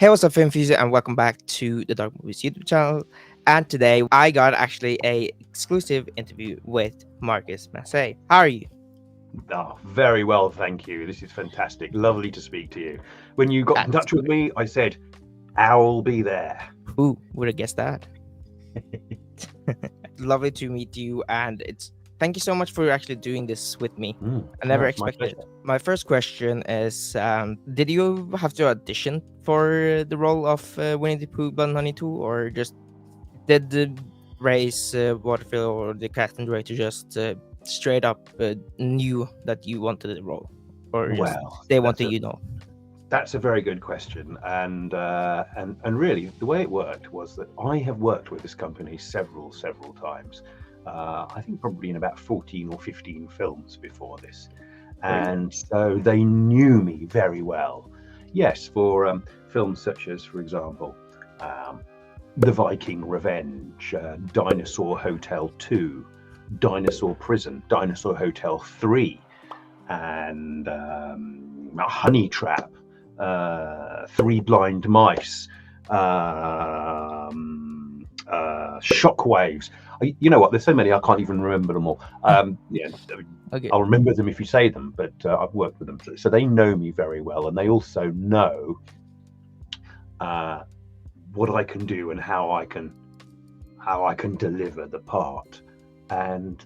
Hey, what's up, film fuser, and welcome back to the Dark Movies YouTube channel. And today I got actually a exclusive interview with Marcus Massey. How are you? Oh, very well, thank you. This is fantastic. Lovely to speak to you. When you got in That's touch with me, I said, I'll be there. who would have guessed that? Lovely to meet you, and it's thank you so much for actually doing this with me. I never No, it's my expected it. pleasure. My first question is: did you have to audition for the role of Winnie the Pooh Blood Honey 2, or just did the race Waterfield or the casting director just straight up knew that you wanted the role, or just Well, they wanted you know? that's a very good question, and really the way it worked was that I have worked with this company several times. I think probably in about 14 or 15 films before this, Really? and so they knew me very well. Yes, for films such as, for example, um, The Viking Revenge, Dinosaur Hotel 2, Dinosaur Prison, Dinosaur Hotel 3, and Honey Trap, Three Blind Mice, Shockwaves. You know what? There's so many I can't even remember them all. Yeah, Okay. I'll remember them if you say them, but I've worked with them, so they know me very well, and they also know uh, what I can do and how I can deliver the part. And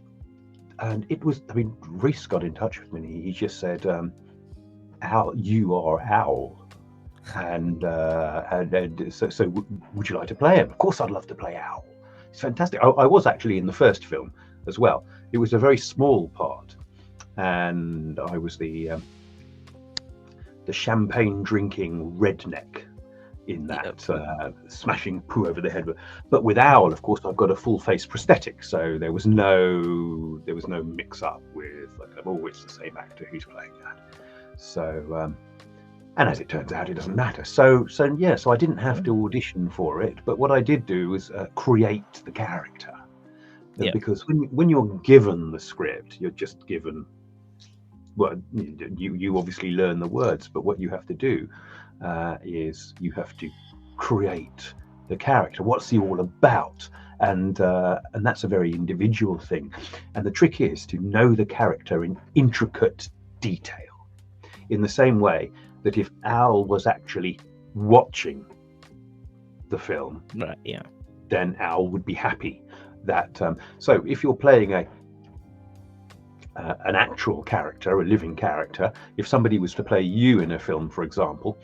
it was, I mean, Rhys got in touch with me. And he just said, "Al, you are Owl." So would you like to play him? Of course, I'd love to play Owl. It's fantastic. I was actually in the first film as well. It was a very small part, and I was the champagne drinking redneck in that, smashing Pooh over the head. But with Owl, of course, I've got a full face prosthetic, so there was no mix up with like, oh, it's the same actor who's playing that. So and as it turns out, it doesn't matter. So I didn't have to audition for it, but what I did do was create the character. Yeah. Because when you're given the script, you're just given. Well, you obviously learn the words, but what you have to do is you have to create the character. What's he all about? And that's a very individual thing. And the trick is to know the character in intricate detail. In the same way that if Al was actually watching the film, Right. Yeah. then Al would be happy. That so if you're playing an actual character, a living character, if somebody was to play you in a film, for example,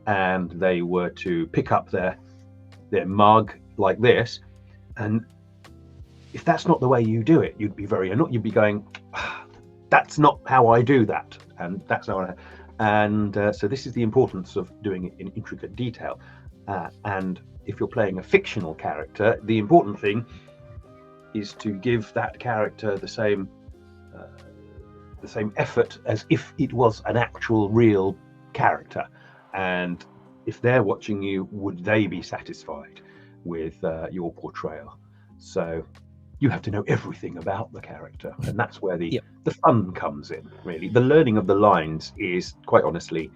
and they were to pick up their mug like this, and if that's not the way you do it, you'd be very annoyed. You'd be going, "That's not how I do that," and that's not. And so this is the importance of doing it in intricate detail. And if you're playing a fictional character, the important thing is to give that character the same effort as if it was an actual real character. And if they're watching you, would they be satisfied with your portrayal? So you have to know everything about the character, and that's where the fun comes in. Really, the learning of the lines is, quite honestly,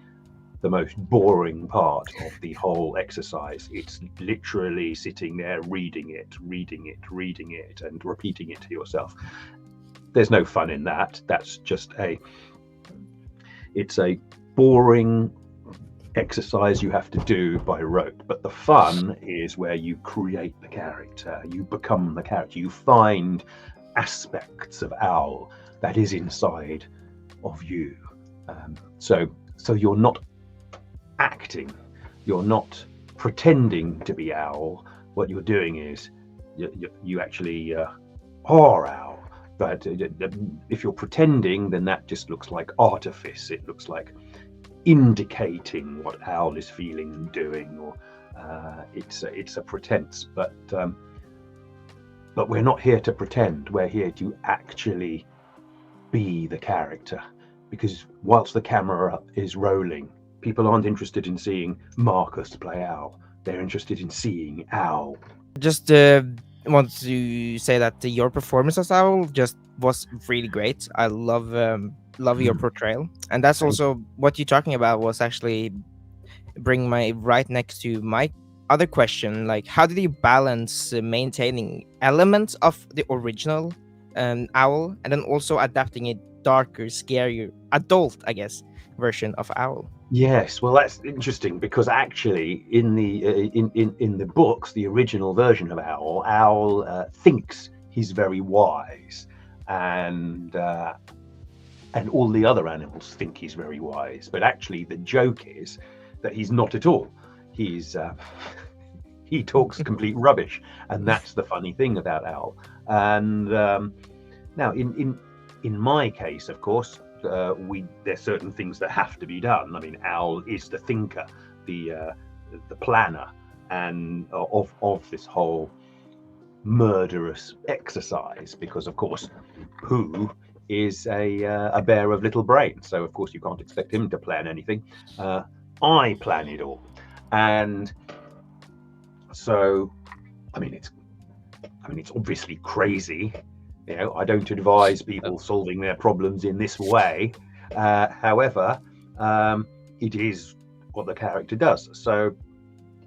the most boring part of the whole exercise. It's literally sitting there reading it, and repeating it to yourself. There's no fun in that. That's just it's a boring exercise you have to do by rote. But the fun is where you create the character, you become the character, you find aspects of Owl that is inside of you. So you're not acting, you're not pretending to be Owl. What you're doing is you actually are Owl. But if you're pretending, then that just looks like artifice. It looks like indicating what Owl is feeling and doing, or it's a pretense. But we're not here to pretend. We're here to actually be the character. Because whilst the camera is rolling, people aren't interested in seeing Marcus play Owl. They're interested in seeing Owl. Just want to say that your performance as Owl just was really great. I love your portrayal, and that's also what you're talking about. Was actually bring my right next to my other question. Like, how did you balance maintaining elements of the original Owl and then also adapting a darker, scarier, adult, I guess, version of Owl? Yes, well, that's interesting because actually, in the in the books, the original version of Owl, thinks he's very wise, and all the other animals think he's very wise. But actually, the joke is that he's not at all. He's he talks complete rubbish, and that's the funny thing about Owl. And now, in my case, of course, there's certain things that have to be done. I mean, Owl is the thinker, the planner, and of this whole murderous exercise. Because, of course, Pooh is a bear of little brains, so of course you can't expect him to plan anything. I plan it all, and so I mean it's obviously crazy. You know, I don't advise people solving their problems in this way. However, it is what the character does. So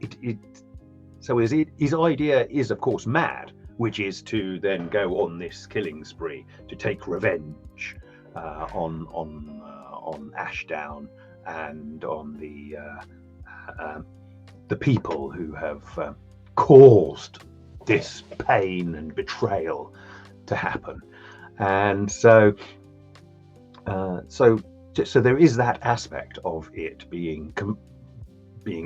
his idea is, of course, mad, which is to then go on this killing spree to take revenge on Ashdown and on the people who have caused this pain and betrayal to happen. And so there is that aspect of it being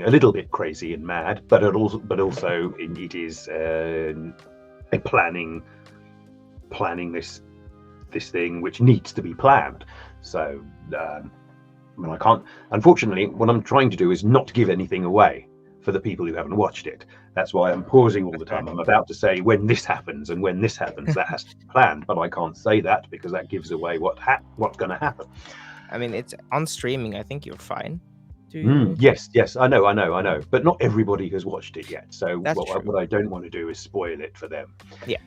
a little bit crazy and mad, but also it is a planning this thing which needs to be planned. So I mean, I can't, unfortunately, what I'm trying to do is not give anything away for the people who haven't watched it. That's why I'm pausing all the time. I'm about to say when this happens and when this happens, that has to be planned, but I can't say that because that gives away what's going to happen. I mean, it's on streaming. I think you're fine. Yes, I know, but not everybody has watched it yet. So what I don't want to do is spoil it for them.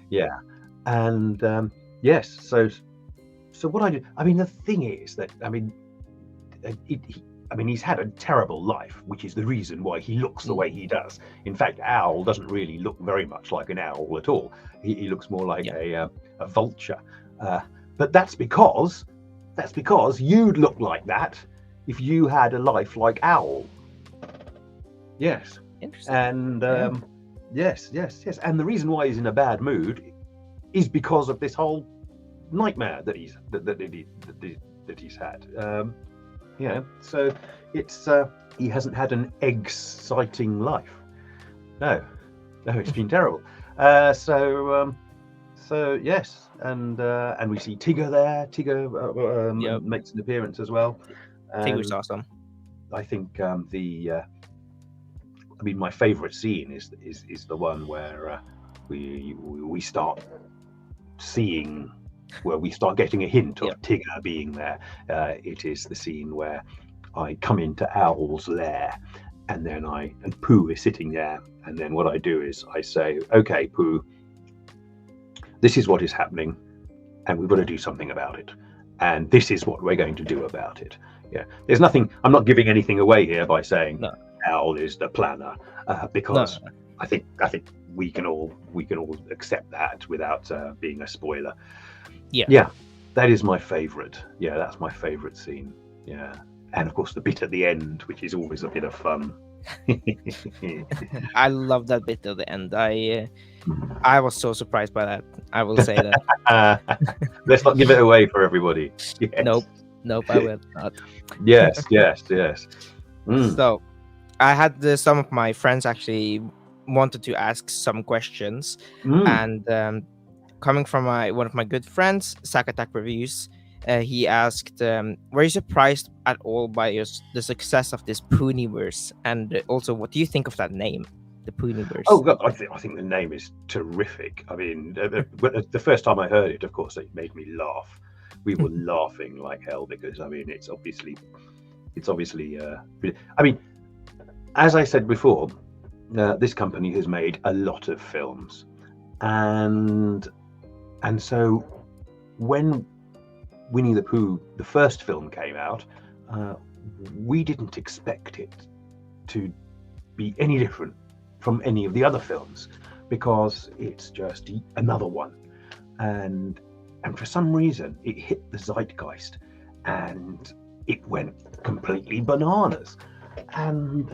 Yeah, and yes. So what I do. I mean, the thing is that he's had a terrible life, which is the reason why he looks the way he does. In fact, Owl doesn't really look very much like an owl at all. He looks more like a vulture. But that's because you'd look like that if you had a life like Owl. Yes. Interesting. And yes. And the reason why he's in a bad mood is because of this whole nightmare that he's had. So it's he hasn't had an exciting life. No, it's been terrible. So yes, and we see Tigger there. Tigger makes an appearance as well. Tigger's awesome. I think my favourite scene is the one where we start seeing. Where we start getting a hint of Tigger being there. It is the scene where I come into Owl's lair, and Pooh is sitting there, and then what I do is I say, "Okay, Pooh, this is what is happening, and we've got to do something about it, and this is what we're going to do about it." Yeah, there's nothing. I'm not giving anything away here by saying Owl is the planner, because I think we can all accept that without being a spoiler. Yeah, that is my favorite. Yeah, that's my favorite scene. Yeah, and of course the bit at the end, which is always a bit of fun. I love that bit at the end. I was so surprised by that. I will say that. Let's not give it away for everybody. Yes. Nope, I will not. Yes. So, I had some of my friends actually wanted to ask some questions, and coming from one of my good friends, Sack Attack Reviews, he asked, were you surprised at all by the success of this Pooniverse? And also, what do you think of that name, the Pooniverse? Oh, God, I think the name is terrific. I mean, the first time I heard it, of course, it made me laugh. We were laughing like hell because, I mean, it's obviously. I mean, as I said before, this company has made a lot of films, and so when Winnie the Pooh, the first film, came out, we didn't expect it to be any different from any of the other films, because it's just another one. And for some reason it hit the zeitgeist and it went completely bananas. And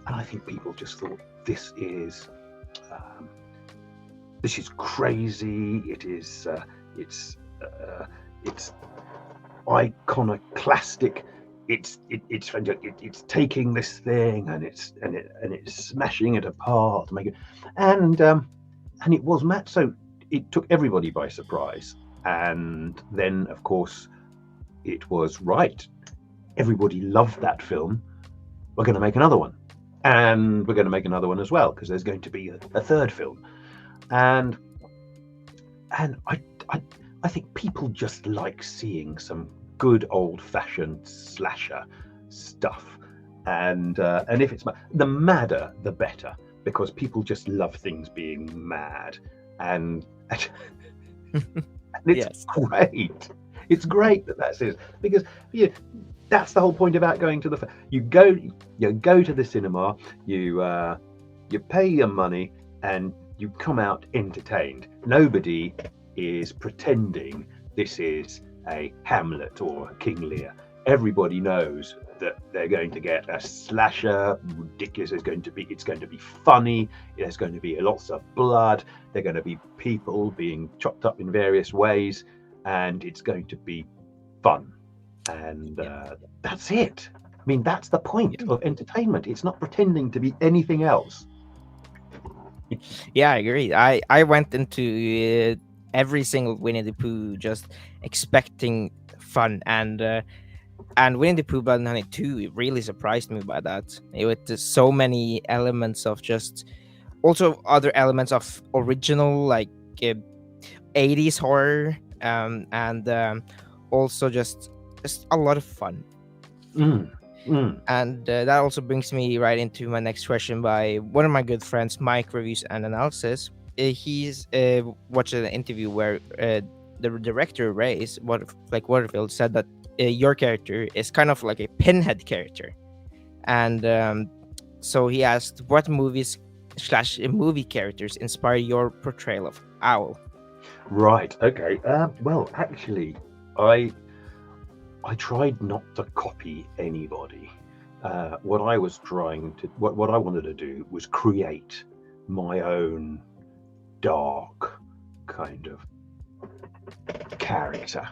I think people just thought, this is crazy. It's iconoclastic. It's taking this thing and it's smashing it apart to make it, and it was Matt. So it took everybody by surprise. And then, of course, it was right. Everybody loved that film. We're going to make another one, and we're going to make another one as well, because there's going to be a third film. And I think people just like seeing some good old-fashioned slasher stuff, and if it's the madder the better, because people just love things being mad, and it's great. It's great that's it, because that's the whole point about going to you go to the cinema, you pay your money, and you come out entertained. Nobody is pretending this is a Hamlet or a King Lear. Everybody knows that they're going to get a slasher, ridiculous. It's going to be funny. There's going to be lots of blood. There are going to be people being chopped up in various ways, and it's going to be fun. And that's it. I mean, that's the point of entertainment. It's not pretending to be anything else. Yeah, I agree. I went into every single Winnie the Pooh just expecting fun, and Winnie the Pooh Blood and Honey 2, it really surprised me by that. With so many elements of just, also other elements of original, like 80s horror, and also just a lot of fun. And that also brings me right into my next question by one of my good friends, Mike Reviews and Analysis. He's watched an interview where the director Rhys Waterfield said that your character is kind of like a pinhead character, and so he asked, what movies / movie characters inspire your portrayal of Owl? Right. Okay. Well, actually, I tried not to copy anybody. What I wanted to do was create my own dark kind of character.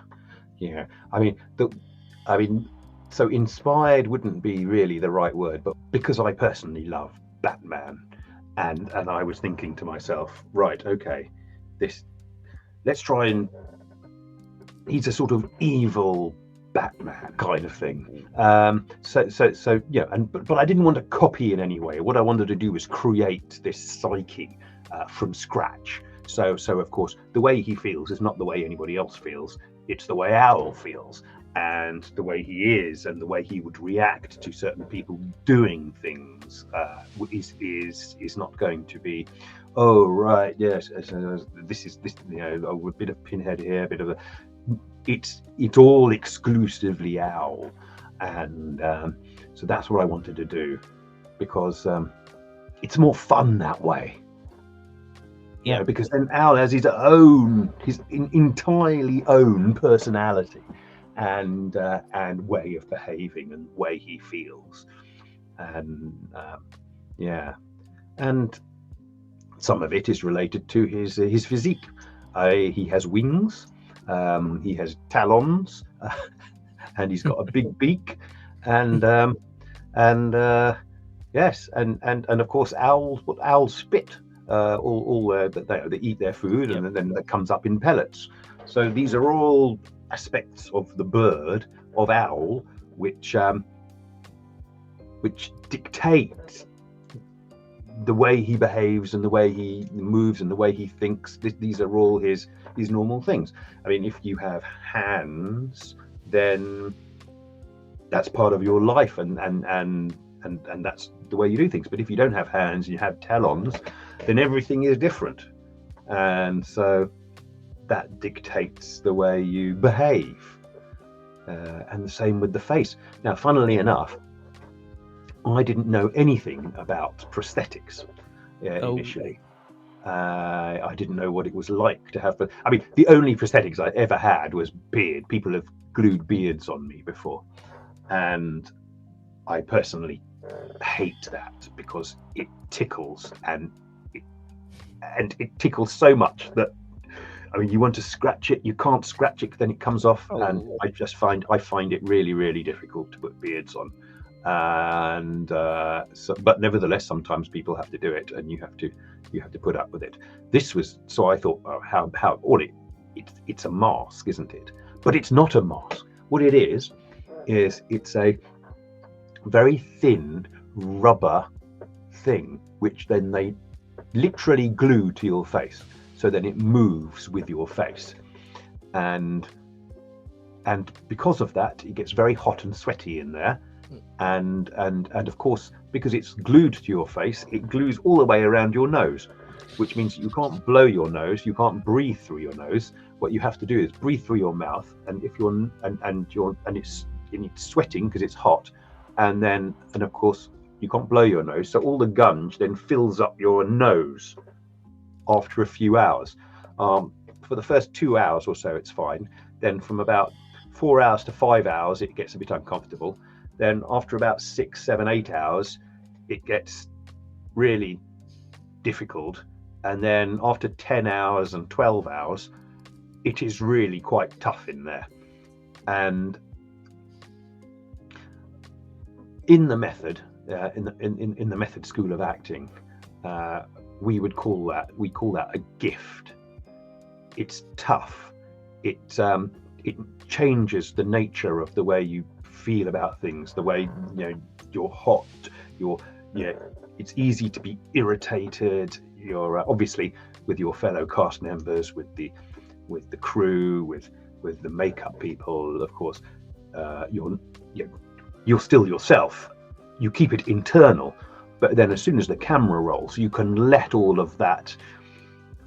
So inspired wouldn't be really the right word, but because I personally love Batman, and I was thinking to myself, right, okay, let's try and he's a sort of evil Batman kind of thing. So yeah, but I didn't want to copy in any way. What I wanted to do was create this psyche from scratch. So of course, the way he feels is not the way anybody else feels. It's the way Owl feels, and the way he is, and the way he would react to certain people doing things is not going to be, oh right, yes, this is a bit of Pinhead here, a bit of a. It's all exclusively Owl, and so that's what I wanted to do, because it's more fun that way. Yeah, because then Owl has his entirely own personality, and way of behaving, and way he feels, and and some of it is related to his physique. He has wings. He has talons, and he's got a big beak, and yes, and of course owls spit. They eat their food, and then that comes up in pellets. So these are all aspects of the bird of Owl, which dictate the way he behaves, and the way he moves, and the way he thinks. These are all his normal things. I mean, if you have hands, then that's part of your life, and that's the way you do things. But if you don't have hands and you have talons, then everything is different, and so that dictates the way you behave. And the same with the face. Now, funnily enough, I didn't know anything about prosthetics Oh, initially. I didn't know what it was like to have. I mean, the only prosthetics I ever had was beard. People have glued beards on me before, and I personally hate that because it tickles, and it tickles so much that, I mean, you want to scratch it, you can't scratch it, then it comes off, and oh, I find it really, really difficult to put beards on, and but nevertheless, sometimes people have to do it, and you have to put up with it. This was so I thought, oh, how all it's a mask, isn't it? But it's not a mask. What it is it's a very thin rubber thing, which then they literally glue to your face, so then it moves with your face, and because of that, it gets very hot and sweaty in there, and of course, because it's glued to your face, it glues all the way around your nose, which means you can't blow your nose, you can't breathe through your nose. What you have to do is breathe through your mouth, and if you're and it's sweating because it's hot, and of course you can't blow your nose, so all the gunge then fills up your nose after a few hours. For the first 2 hours or so, it's fine. Then from about 4 hours to 5 hours, it gets a bit uncomfortable. Then after about 6, 7, 8 hours, it gets really difficult. And then after 10 hours and 12 hours, it is really quite tough in there. And in the method, in the method school of acting, we call that a gift. It's tough. It changes the nature of the way you feel about things. The way you're hot. It's easy to be irritated. You're obviously with your fellow cast members, with the crew, with the makeup people. Of course, you're still yourself. You keep it internal, but then as soon as the camera rolls, you can let all of that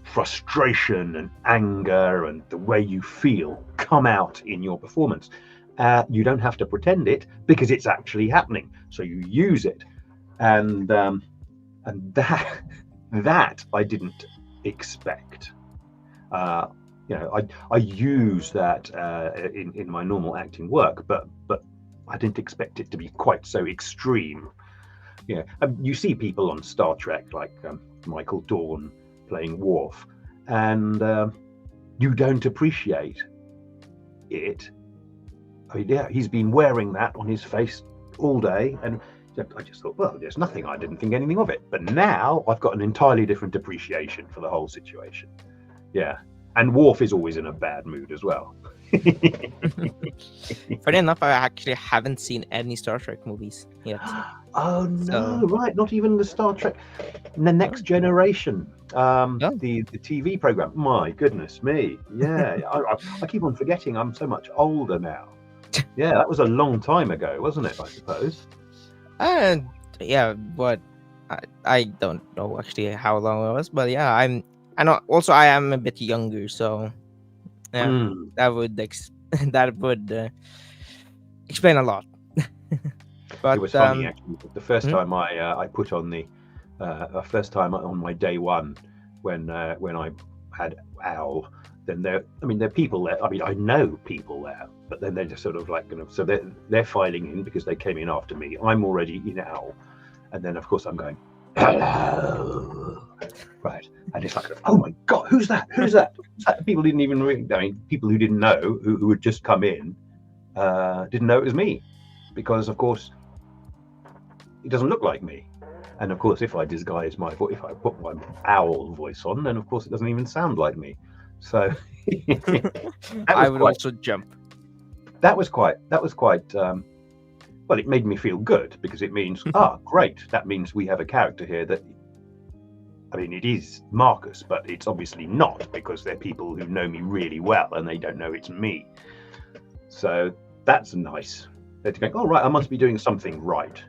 frustration and anger and the way you feel come out in your performance. You don't have to pretend it because it's actually happening. So you use it, and that I didn't expect. I use that in my normal acting work, but I didn't expect it to be quite so extreme. You see people on Star Trek like Michael Dorn playing Worf, and you don't appreciate it. I mean, yeah, he's been wearing that on his face all day, and I just thought, well, there's nothing. I didn't think anything of it, but now I've got an entirely different appreciation for the whole situation. Yeah, and Worf is always in a bad mood as well. Funny enough, I actually haven't seen any Star Trek movies yet. Oh no, So, right, not even the Star Trek, the Next Generation, the TV program. My goodness me, yeah, I keep on forgetting I'm so much older now. Yeah, that was a long time ago, wasn't it? I suppose. yeah, but I don't know actually how long it was, but yeah, I know. Also, I am a bit younger, so yeah, that would that would explain a lot. It But was funny actually. The first hmm? time I put on the first time on my day one when I had Owl, then there are people there. I mean, I know people there, but then they're just sort of like so they're filing in because they came in after me. I'm already in Owl, and then of course I'm going hello, right? And it's like, oh my god, who's that? Who's that? People didn't even people who didn't know who had just come in didn't know it was me, because of course it doesn't look like me. And of course, if I disguise my voice, if I put my Owl voice on, then of course it doesn't even sound like me. So I would also jump. That was quite. Well, it made me feel good because it means, great. That means we have a character here that, I mean, it is Marcus, but it's obviously not, because they're people who know me really well and they don't know it's me. So that's nice. They're going, oh, right, I must be doing something right.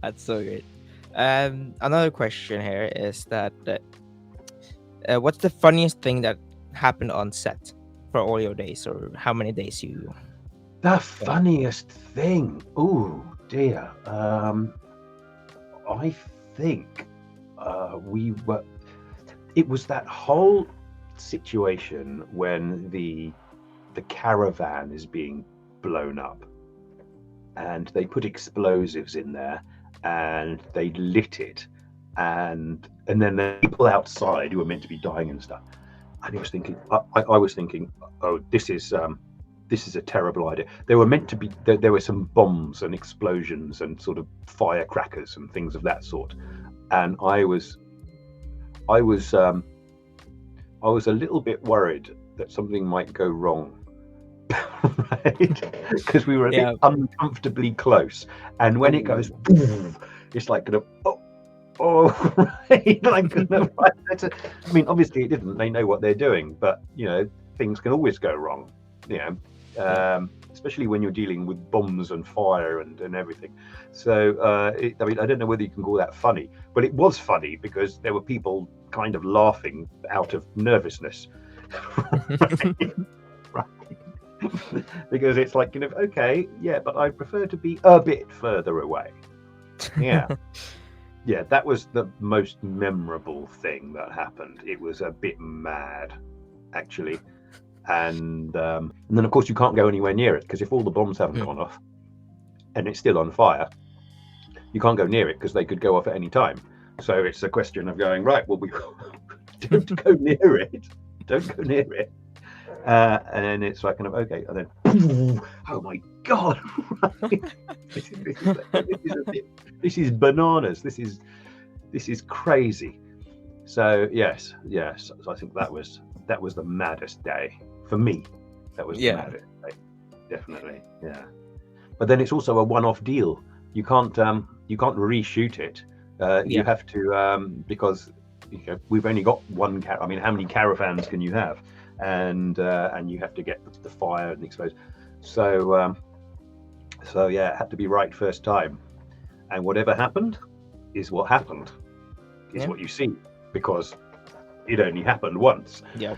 That's so great. Another question here is that what's the funniest thing that happened on set for all your days, or how many days you The Yeah. funniest thing. Oh dear. I think we were. It was that whole situation when the caravan is being blown up, and they put explosives in there, and they lit it, and then the people outside who were meant to be dying and stuff. And I was thinking, oh, this is a terrible idea. There were meant to be there were some bombs and explosions and sort of firecrackers and things of that sort, and I was I was a little bit worried that something might go wrong. Right, because we were a bit Yeah. uncomfortably close, and when it Oh, goes boom, it's like gonna right, like gonna, right, I mean, obviously it didn't, they know what they're doing, but you know, things can always go wrong, you know, yeah. especially when you're dealing with bombs and fire and everything. So I mean, I don't know whether you can call that funny, but it was funny because there were people kind of laughing out of nervousness. Right. Because it's like, you know, okay, yeah, but I prefer to be a bit further away. Yeah. Yeah, that was the most memorable thing that happened. It was a bit mad, actually. And then, of course, you can't go anywhere near it because if all the bombs haven't Mm. gone off and it's still on fire, you can't go near it because they could go off at any time. So it's a question of going, right, well, we don't go near it. Don't go near it. And then it's like kind of okay, and then oh my god, this is bananas. This is crazy. So yes, so I think that was the maddest day for me. That was the Yeah. maddest day, definitely. Yeah, but then it's also a one-off deal. You can't reshoot it. You Yeah. have to because you know, we've only got one I mean, how many caravans can you have? And you have to get the fire and explode. So so yeah, it had to be right first time. And whatever happened is what happened, is Yeah. what you see, because it only happened once. Yeah.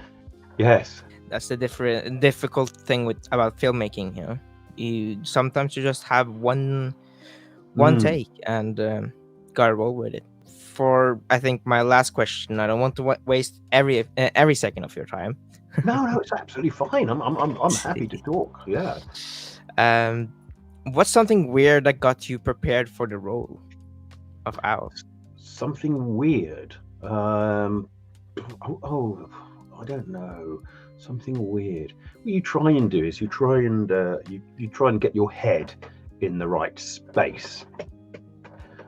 Yes. That's the difficult thing with about filmmaking. You know, you sometimes you just have one Mm. take and gotta roll with it. For I think my last question, I don't want to waste every second of your time. No, it's absolutely fine. I'm happy to talk. Yeah. um, what's something weird that got you prepared for the role of Al? Something weird. Oh, I don't know. Something weird. What you try and do is you try and you try and get your head in the right space,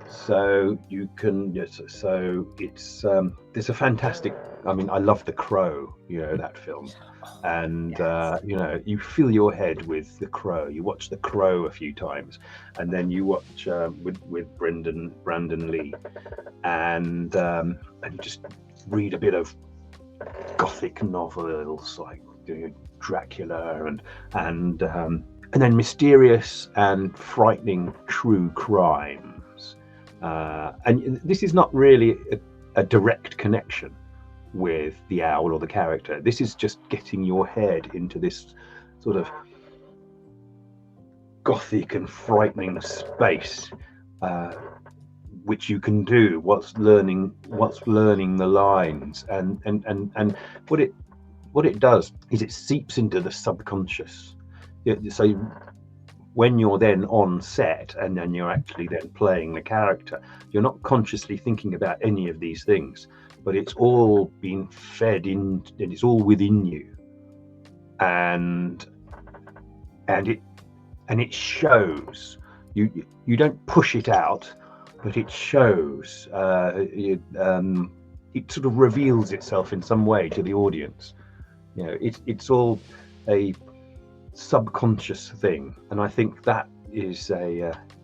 so you can. Yes, so it's there's a fantastic. I mean, I love The Crow. You know that film, and you know you fill your head with The Crow. You watch The Crow a few times, and then you watch with Brandon Lee, and you just read a bit of gothic novels like Dracula and then mysterious and frightening true crimes. And this is not really a direct connection with the owl or the character. This is just getting your head into this sort of gothic and frightening space, which you can do whilst learning the lines, and what it does is it seeps into the subconscious. So when you're then on set and then you're actually then playing the character, you're not consciously thinking about any of these things, but it's all being fed in and it's all within you, and it shows. You don't push it out, but it shows. It sort of reveals itself in some way to the audience. You know, it's all a subconscious thing, and I think that is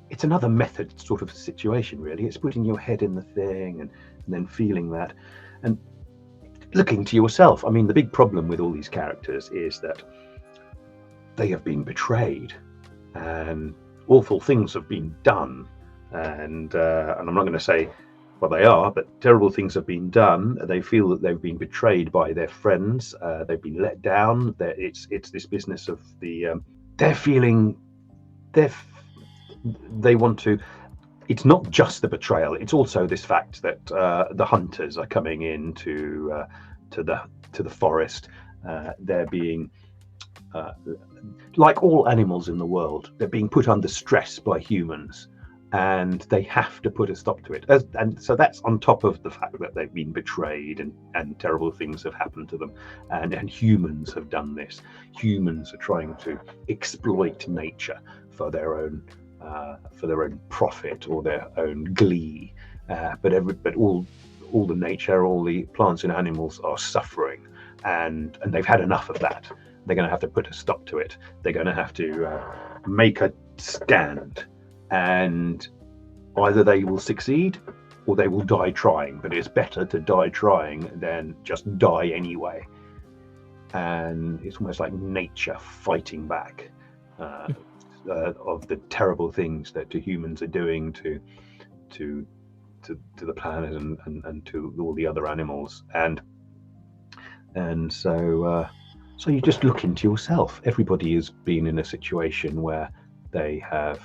it's another method sort of situation, really. It's putting your head in the thing and then feeling that and looking to yourself. I mean, the big problem with all these characters is that they have been betrayed and awful things have been done, and I'm not going to say what they are, but terrible things have been done. They feel that they've been betrayed by their friends. They've been let down. It's this business of the they're feeling they want to. It's not just the betrayal; it's also this fact that the hunters are coming in to the forest. They're being like all animals in the world, they're being put under stress by humans, and they have to put a stop to it. And so that's on top of the fact that they've been betrayed and terrible things have happened to them, and humans have done this. Humans are trying to exploit nature for their own profit or their own glee. But all the nature, all the plants and animals are suffering, and they've had enough of that. They're going to have to put a stop to it. They're going to have to make a stand, and either they will succeed or they will die trying. But it's better to die trying than just die anyway. And it's almost like nature fighting back of the terrible things that the humans are doing to the planet and to all the other animals. And so you just look into yourself. Everybody has been in a situation where they have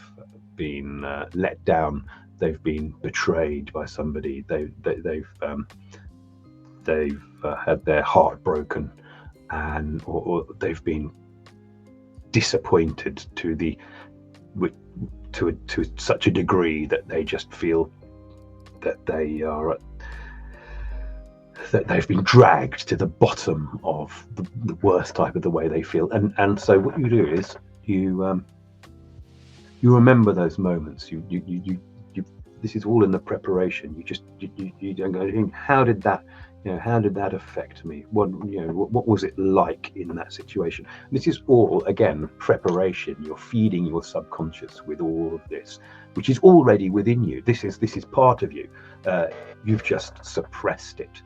been let down. They've been betrayed by somebody. They've had their heart broken, or they've been disappointed to such a degree that they just feel that they've been dragged to the bottom of the worst type of the way they feel. And so what you do is you remember those moments. You this is all in the preparation. You don't go, how did that affect me? What was it like in that situation? And this is all, again, preparation. You're feeding your subconscious with all of this, which is already within you. This is part of you. You've just suppressed it.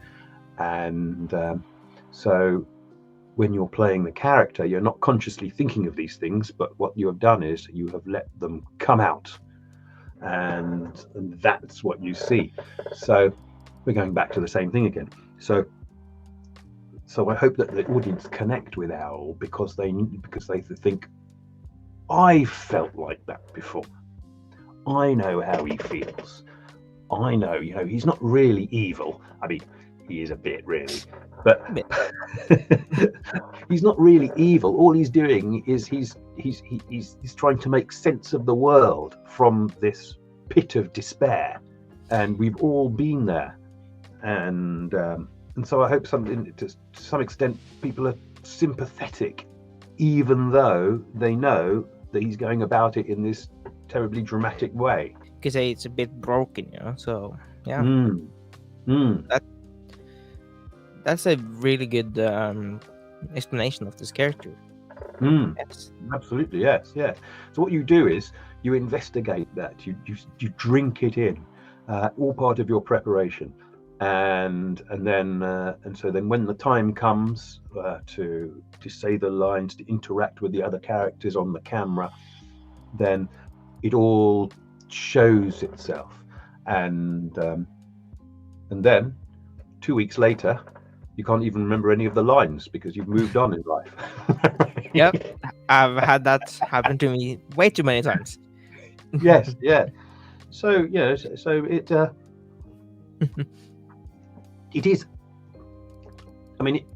And so when you're playing the character, you're not consciously thinking of these things, but what you have done is you have let them come out, and that's what you see. So we're going back to the same thing again. So I hope that the audience connect with Owl because they think, I felt like that before. I know how he feels. I know, he's not really evil. I mean, he is a bit, really, but he's not really evil. All he's doing is he's trying to make sense of the world from this pit of despair, and we've all been there. And so I hope to some extent people are sympathetic, even though they know that he's going about it in this terribly dramatic way. Because it's a bit broken, so yeah. That's a really good explanation of this character. Yes. Absolutely, yes, yeah. So what you do is you investigate that, you drink it in, all part of your preparation, and so then when the time comes to say the lines, to interact with the other characters on the camera, then it all shows itself, and then 2 weeks later you can't even remember any of the lines because you've moved on in life. Yep, I've had that happen to me way too many times. Yes, yeah. So it it is. I mean,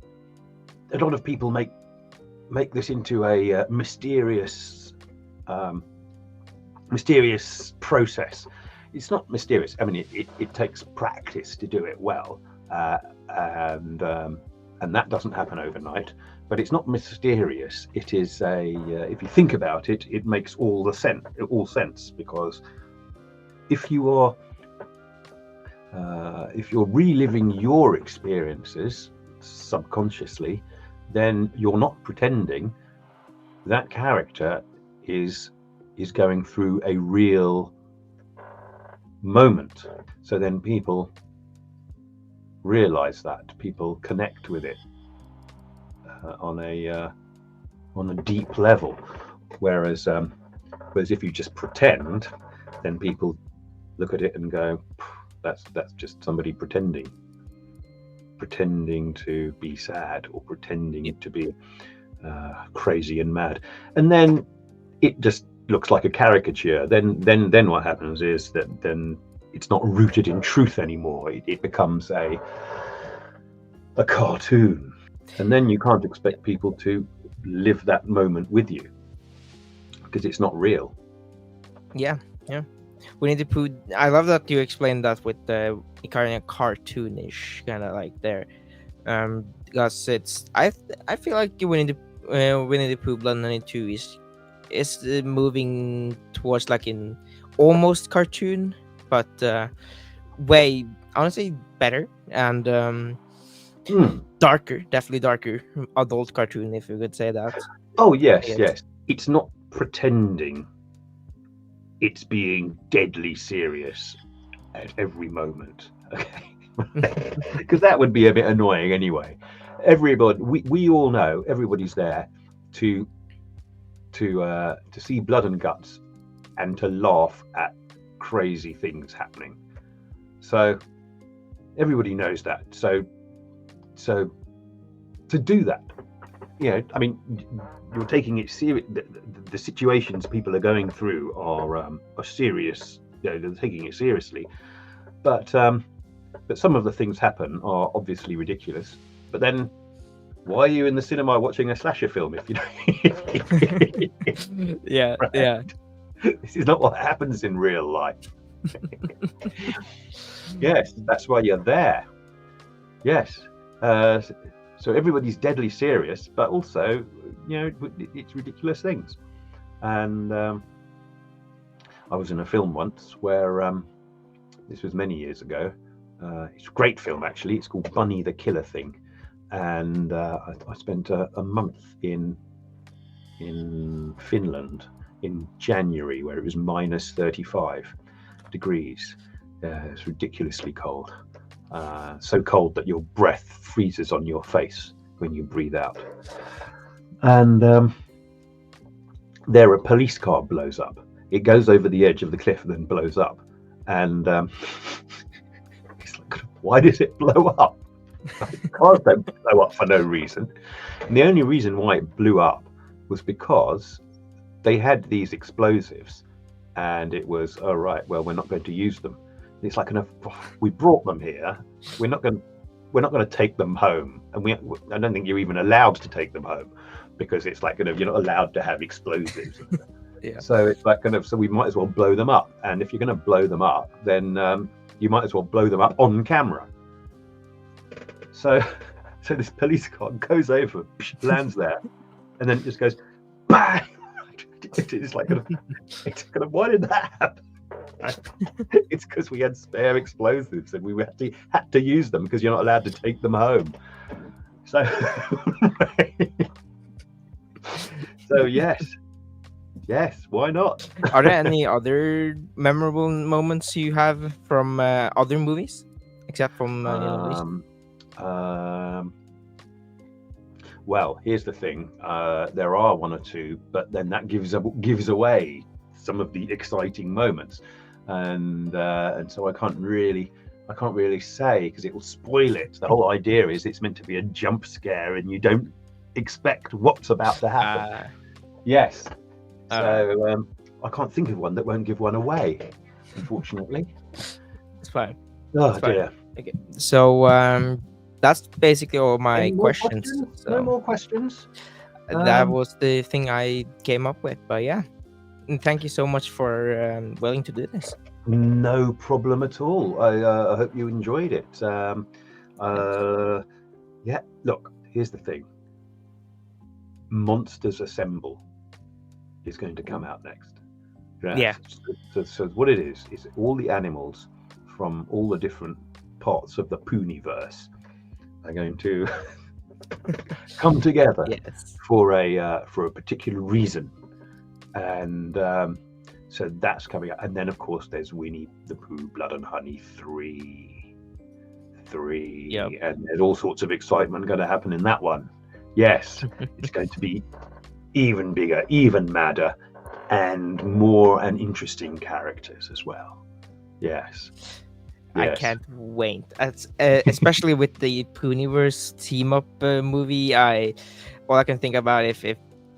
a lot of people make this into a mysterious process. It's not mysterious. I mean, it takes practice to do it well, and that doesn't happen overnight. But it's not mysterious. It is if you think about it, it makes all sense, because if you're reliving your experiences subconsciously, then you're not pretending. That character is going through a real moment. So then people realize that, people connect with it on a deep level, whereas if you just pretend, then people look at it and go, that's just somebody pretending to be sad, or pretending to be crazy and mad. And then it just looks like a caricature. Then what happens is that then it's not rooted in truth anymore. It becomes a cartoon, and then you can't expect people to live that moment with you because it's not real. Yeah, yeah. Winnie the Pooh. I love that you explained that with the kind of cartoonish kind of like there. Because I feel like Winnie the Pooh Blood 92 is moving towards like in almost cartoon, but way honestly better and darker, definitely darker adult cartoon if you could say that. Oh yes, Yes. yes. It's not pretending. It's being deadly serious at every moment. Okay, because that would be a bit annoying anyway. Everybody, we all know everybody's there to see blood and guts and to laugh at crazy things happening. So everybody knows that. So to do that, I mean, you're taking it serious. The situations people are going through are serious. They're taking it seriously, but some of the things happen are obviously ridiculous. But then, why are you in the cinema watching a slasher film if you don't? Yeah, yeah. This is not what happens in real life. Yes, that's why you're there. Yes. So everybody's deadly serious, but also, it's ridiculous things. And I was in a film once where this was many years ago. It's a great film, actually. It's called Bunny the Killer Thing. And I spent a month in Finland in January, where it was minus 35 degrees. It's ridiculously cold. So cold that your breath freezes on your face when you breathe out. And there a police car blows up. It goes over the edge of the cliff and then blows up. And it's like, why does it blow up? Cars don't blow up for no reason. And the only reason why it blew up was because they had these explosives, and it was, oh right, well, we're not going to use them. And it's like, we brought them here. We're not going to take them home, and I don't think you're even allowed to take them home because it's like you're not allowed to have explosives. Yeah. So it's like so we might as well blow them up. And if you're going to blow them up, then you might as well blow them up on camera. So this police car goes over, lands there, and then it just goes bang. It's like why did that happen? It's because we had spare explosives and we had to use them because you're not allowed to take them home. So so yes, why not? Are there any other memorable moments you have from other movies, except from these? Well, here's the thing. There are one or two, but then that gives away some of the exciting moments, and so I can't really say because it will spoil it. The whole idea is it's meant to be a jump scare, and you don't expect what's about to happen. Yes. So I can't think of one that won't give one away, unfortunately. It's fine. Oh dear. Okay. So that's basically all my Any more questions. So no more questions. that was the thing I came up with. But yeah, and thank you so much for willing to do this. No problem at all. I hope you enjoyed it. Yeah. Look, here's the thing. Monsters Assemble is going to come out next. Yeah. So what it is all the animals from all the different parts of the Pooniverse are going to come together for a particular reason, and so that's coming up. And then of course there's Winnie the Pooh Blood and Honey 3, and there's all sorts of excitement going to happen in that one. Yes, it's going to be even bigger, even madder, and more and interesting characters as well. Yes. I can't wait. Especially with the Pooniverse team up movie. All I can think about if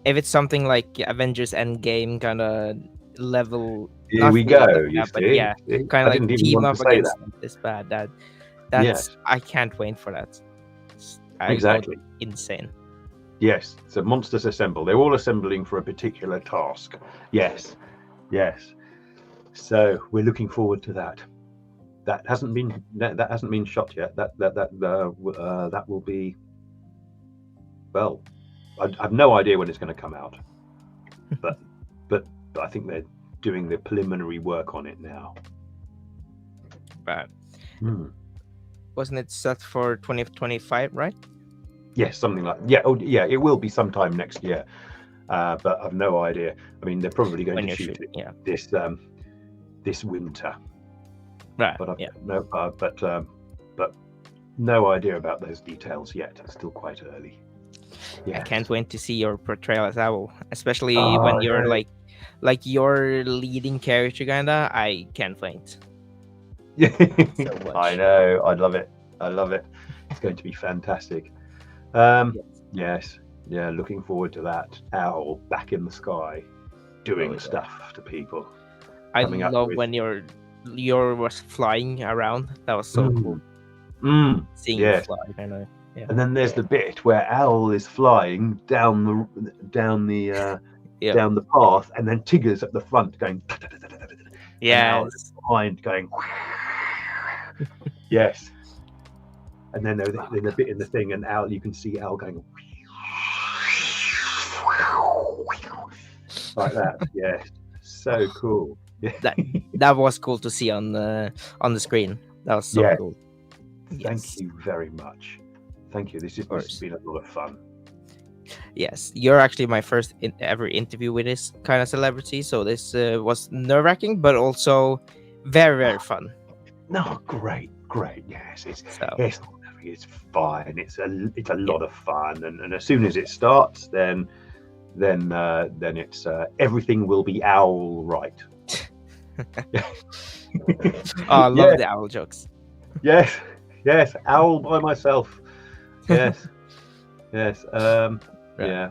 if it's something like Avengers Endgame kind of level, Here not we fully go. like You that, but see, yeah, See? kind I of like didn't even team want to up say that. against this bad. That's Yes, I can't wait for that. I go exactly. insane. Yes. So monsters assemble. They're all assembling for a particular task. Yes, yes. So we're looking forward to that. That hasn't been shot yet. That will be, well. I've no idea when it's going to come out, but but I think they're doing the preliminary work on it now. But Hmm. wasn't it set for 2025, right? Yes, something like, yeah. Oh, yeah. It will be sometime next year, but I've no idea. I mean, they're probably going When to you're shoot shooting, it yeah. this winter, Right, but I've yeah. no but no idea about those details yet. It's still quite early. I Yes. can't wait to see your portrayal as Owl, especially Oh, when you're like your leading character, kinda. I can't wait yeah. so I much. know. I love it. I love it. It's going to be fantastic. Um, Yes. yes, yeah, looking forward to that. Owl back in the sky, Oh doing yeah. stuff to people, I coming up love with. when your was flying around. That was so Mm, cool. Seeing you yes, fly, kind of. Yeah. and then there's the bit where Owl is flying Yeah. down the path, and then Tigger's at the front going, and Owl is Yes. behind going. Yes, and then there's a bit in the thing, and Owl, you can see Owl going like that. Yes, so cool. Yeah. That was cool to see on the screen. That was so Yeah. cool. Thank Yes, you very much. Thank you. of This has course. been a lot of fun. Yes, you're actually my first ever interview with this kind of celebrity, so this was nerve wracking, but also very fun. No, great, great. Yes, So it's fine. It's a yeah. lot of fun, and as soon as it starts, then it's everything will be owl right. Oh, I love Yes, the owl jokes. yes, yes. Owl by myself. Yes, yes. Right. Yeah.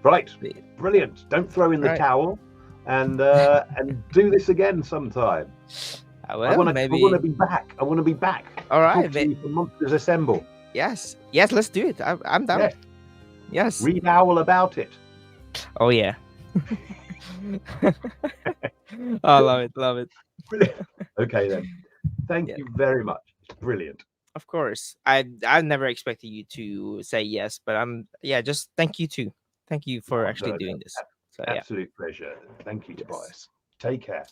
Right. Brilliant. Don't throw in the Right. towel, and do this again sometime. I Well, want to maybe. be back. I want to be back All to right. talk to you for Monsters Assemble. Yes. Yes. Let's do it. I'm down. Yes. Yes. Read Owl about it. Oh yeah. I love it. Love it. Brilliant. Okay then. Thank Yeah. you very much. It's brilliant. Of course. I never expected you to say yes, but yeah. Just thank you too. Thank you for Oh, actually doing this. So yeah. absolute pleasure. Thank you, Yes. Tobias. Take care.